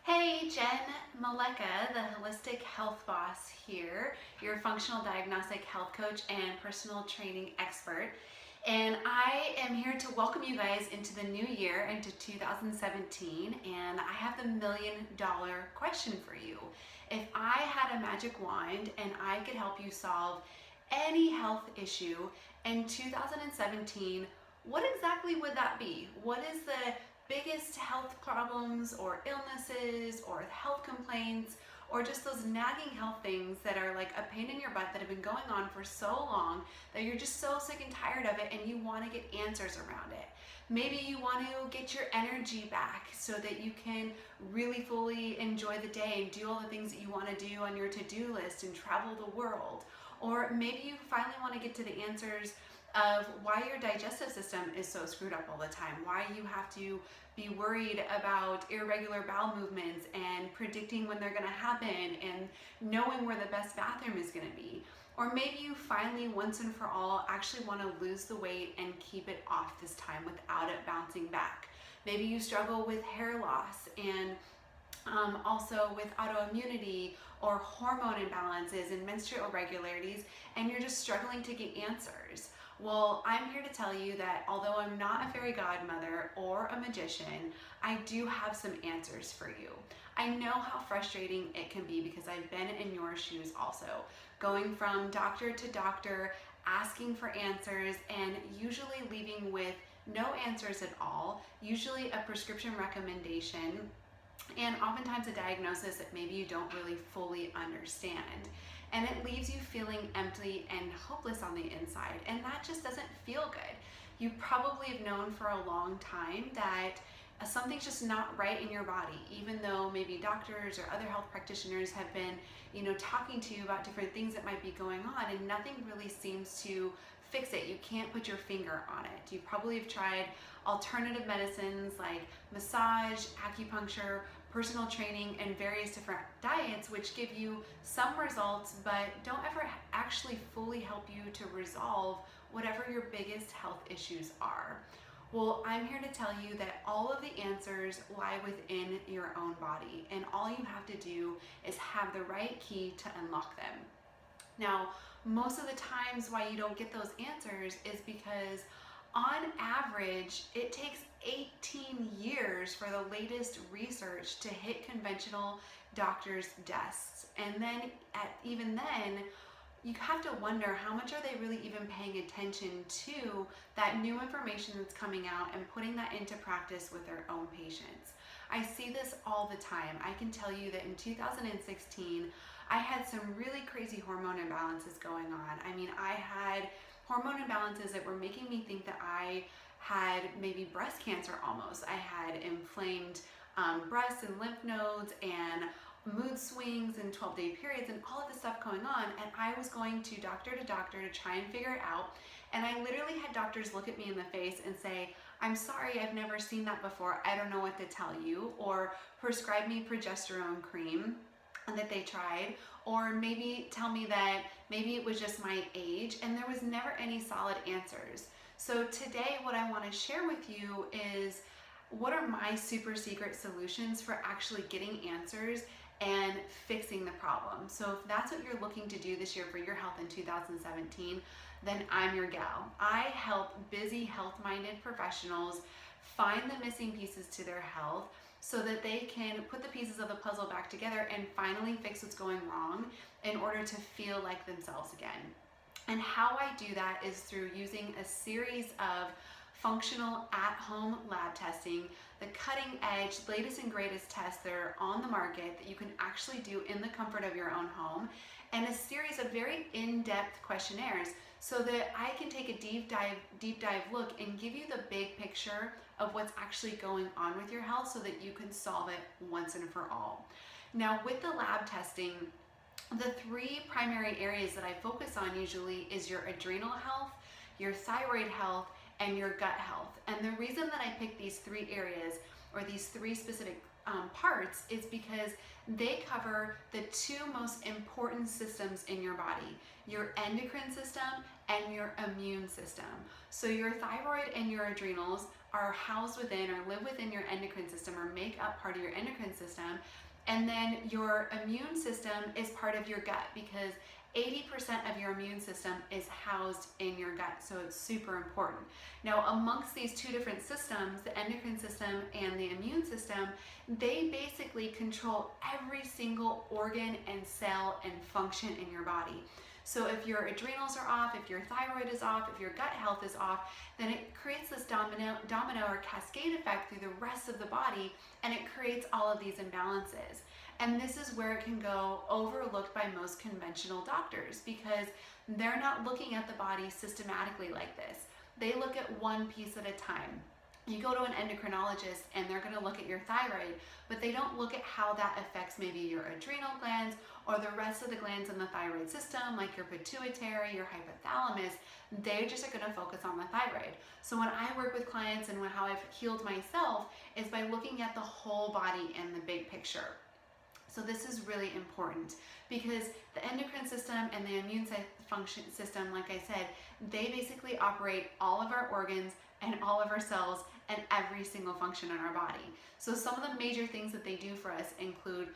Hey, Jen Maleka, the Holistic Health Boss here, your functional diagnostic health coach and personal training expert. And I am here to welcome you guys into the new year, into 2017. And I have the $1,000,000 question for you. If I had a magic wand and I could help you solve any health issue in 2017, what exactly would that be? What is the biggest health problems or illnesses or health complaints or just those nagging health things that are like a pain in your butt that have been going on for so long that you're just so sick and tired of it and you want to get answers around it? Maybe you want to get your energy back so that you can really fully enjoy the day and do all the things that you want to do on your to-do list and travel the world. Or maybe you finally want to get to the answers of why your digestive system is so screwed up all the time, why you have to be worried about irregular bowel movements and predicting when they're going to happen and knowing where the best bathroom is going to be. Or maybe you finally, once and for all, actually want to lose the weight and keep it off this time without it bouncing back. Maybe you struggle with hair loss and also with autoimmunity or hormone imbalances and menstrual irregularities, and you're just struggling to get answers. Well, I'm here to tell you that although I'm not a fairy godmother or a magician, I do have some answers for you. I know how frustrating it can be because I've been in your shoes also, going from doctor to doctor, asking for answers, and usually leaving with no answers at all, usually a prescription recommendation, and oftentimes a diagnosis that maybe you don't really fully understand. And it leaves you feeling empty and hopeless on the inside, and that just doesn't feel good. You probably have known for a long time that something's just not right in your body, even though maybe doctors or other health practitioners have been, talking to you about different things that might be going on, and nothing really seems to fix it. You can't put your finger on it. You probably have tried alternative medicines like massage, acupuncture, personal training, and various different diets, which give you some results but don't ever actually fully help you to resolve whatever your biggest health issues are. Well, I'm here to tell you that all of the answers lie within your own body, and all you have to do is have the right key to unlock them. Now, most of the times why you don't get those answers is because on average, it takes 18 years for the latest research to hit conventional doctors' desks. And then, even then, you have to wonder how much are they really even paying attention to that new information that's coming out and putting that into practice with their own patients. I see this all the time. I can tell you that in 2016, I had some really crazy hormone imbalances going on. I mean, I had hormone imbalances that were making me think that I had maybe breast cancer almost. I had inflamed breasts and lymph nodes and mood swings and 12-day periods and all of this stuff going on, and I was going to doctor to try and figure it out. And I literally had doctors look at me in the face and say, "I'm sorry, I've never seen that before. I don't know what to tell you," or prescribe me progesterone cream that they tried, or maybe tell me that maybe it was just my age, and there was never any solid answers. So today what I want to share with you is what are my super secret solutions for actually getting answers and fixing the problem. So if that's what you're looking to do this year for your health in 2017, then I'm your gal. I help busy health-minded professionals find the missing pieces to their health so that they can put the pieces of the puzzle back together and finally fix what's going wrong in order to feel like themselves again. And how I do that is through using a series of functional at-home lab testing, the cutting edge, latest and greatest tests that are on the market that you can actually do in the comfort of your own home, and a series of very in-depth questionnaires so that I can take a deep dive look and give you the big picture of what's actually going on with your health so that you can solve it once and for all. Now, with the lab testing, the three primary areas that I focus on usually is your adrenal health, your thyroid health, and your gut health. And the reason that I pick these three areas or these three specific parts is because they cover the two most important systems in your body, your endocrine system and your immune system. So your thyroid and your adrenals are housed within or live within your endocrine system or make up part of your endocrine system. And then your immune system is part of your gut, because 80% of your immune system is housed in your gut, so it's super important. Now, amongst these two different systems, the endocrine system and the immune system, they basically control every single organ and cell and function in your body. So if your adrenals are off, if your thyroid is off, if your gut health is off, then it creates this domino or cascade effect through the rest of the body, and it creates all of these imbalances. And this is where it can go overlooked by most conventional doctors, because they're not looking at the body systematically like this. They look at one piece at a time. You go to an endocrinologist and they're going to look at your thyroid, but they don't look at how that affects maybe your adrenal glands or the rest of the glands in the thyroid system, like your pituitary, your hypothalamus. They just are going to focus on the thyroid. So when I work with clients and how I've healed myself is by looking at the whole body and the big picture. So this is really important, because the endocrine system and the immune function system, like I said, they basically operate all of our organs and all of our cells and every single function in our body. So some of the major things that they do for us include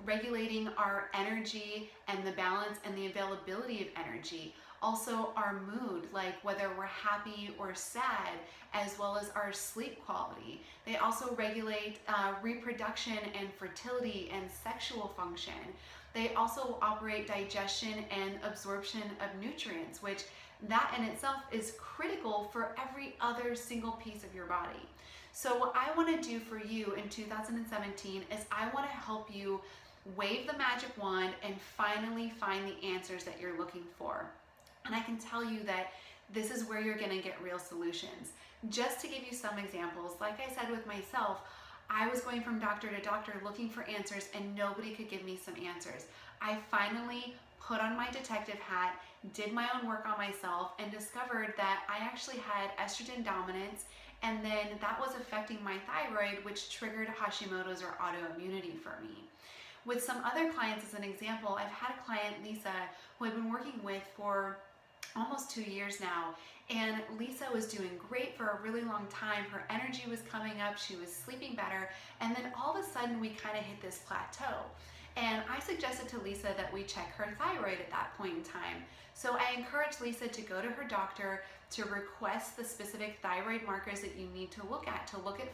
regulating our energy and the balance and the availability of energy. Also our mood, like whether we're happy or sad, as well as our sleep quality. They also regulate reproduction and fertility and sexual function. They also operate digestion and absorption of nutrients, which that in itself is critical for every other single piece of your body. So what I want to do for you in 2017 is I want to help you wave the magic wand and finally find the answers that you're looking for. And I can tell you that this is where you're going to get real solutions. Just to give you some examples, like I said with myself, I was going from doctor to doctor looking for answers and nobody could give me some answers. I finally put on my detective hat, did my own work on myself, and discovered that I actually had estrogen dominance, and then that was affecting my thyroid, which triggered Hashimoto's or autoimmunity for me. With some other clients, as an example, I've had a client, Lisa, who I've been working with for almost 2 years now, and Lisa was doing great for a really long time. Her energy was coming up, she was sleeping better, and then all of a sudden we kind of hit this plateau. And I suggested to Lisa that we check her thyroid at that point in time. So I encouraged Lisa to go to her doctor to request the specific thyroid markers that you need to look at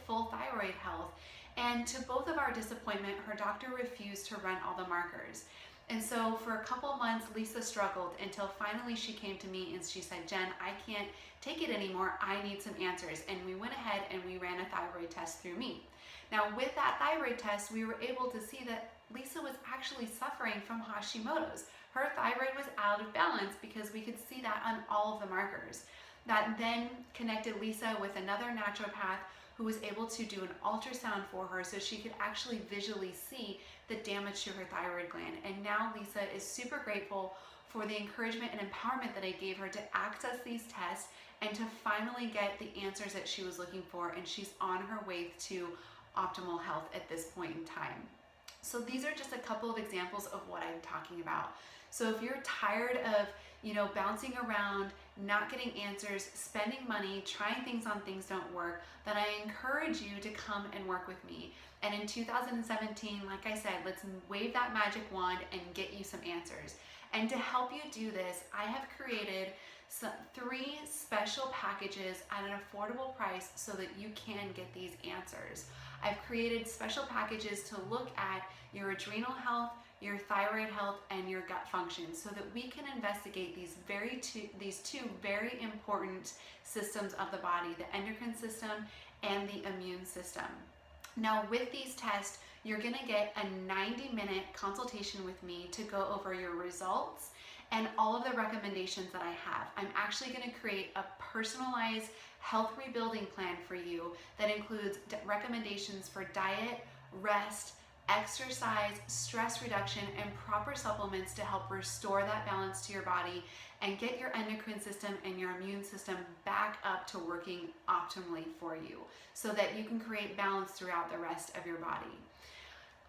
full thyroid health. And to both of our disappointment, her doctor refused to run all the markers. And so for a couple months, Lisa struggled until finally she came to me and she said, Jen, I can't take it anymore. I need some answers. And we went ahead and we ran a thyroid test through me. Now with that thyroid test, we were able to see that Lisa was actually suffering from Hashimoto's. Her thyroid was out of balance because we could see that on all of the markers. That then connected Lisa with another naturopath who was able to do an ultrasound for her so she could actually visually see the damage to her thyroid gland. And now Lisa is super grateful for the encouragement and empowerment that I gave her to access these tests and to finally get the answers that she was looking for, and she's on her way to optimal health at this point in time. So these are just a couple of examples of what I'm talking about. So if you're tired of, bouncing around, not getting answers, spending money, trying things on things don't work, then I encourage you to come and work with me. And in 2017, like I said, let's wave that magic wand and get you some answers. And to help you do this, I have created 3 special packages at an affordable price so that you can get these answers. I've created special packages to look at your adrenal health, your thyroid health, and your gut function so that we can investigate these two very important systems of the body, the endocrine system and the immune system. Now with these tests, you're gonna get a 90-minute consultation with me to go over your results and all of the recommendations that I have. I'm actually gonna create a personalized health rebuilding plan for you that includes recommendations for diet, rest, exercise, stress reduction, and proper supplements to help restore that balance to your body and get your endocrine system and your immune system back up to working optimally for you so that you can create balance throughout the rest of your body.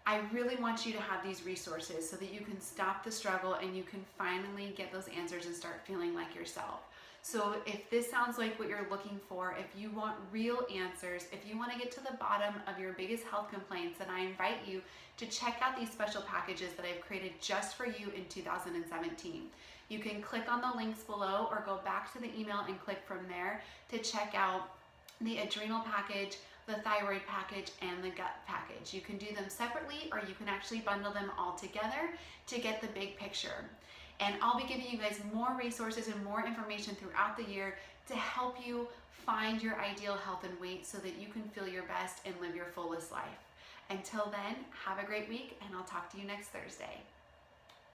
I really want you to have these resources so that you can stop the struggle and you can finally get those answers and start feeling like yourself. So if this sounds like what you're looking for, if you want real answers, if you want to get to the bottom of your biggest health complaints, then I invite you to check out these special packages that I've created just for you in 2017. You can click on the links below or go back to the email and click from there to check out the adrenal package, the thyroid package, and the gut package. You can do them separately, or you can actually bundle them all together to get the big picture. And I'll be giving you guys more resources and more information throughout the year to help you find your ideal health and weight so that you can feel your best and live your fullest life. Until then, have a great week, and I'll talk to you next Thursday.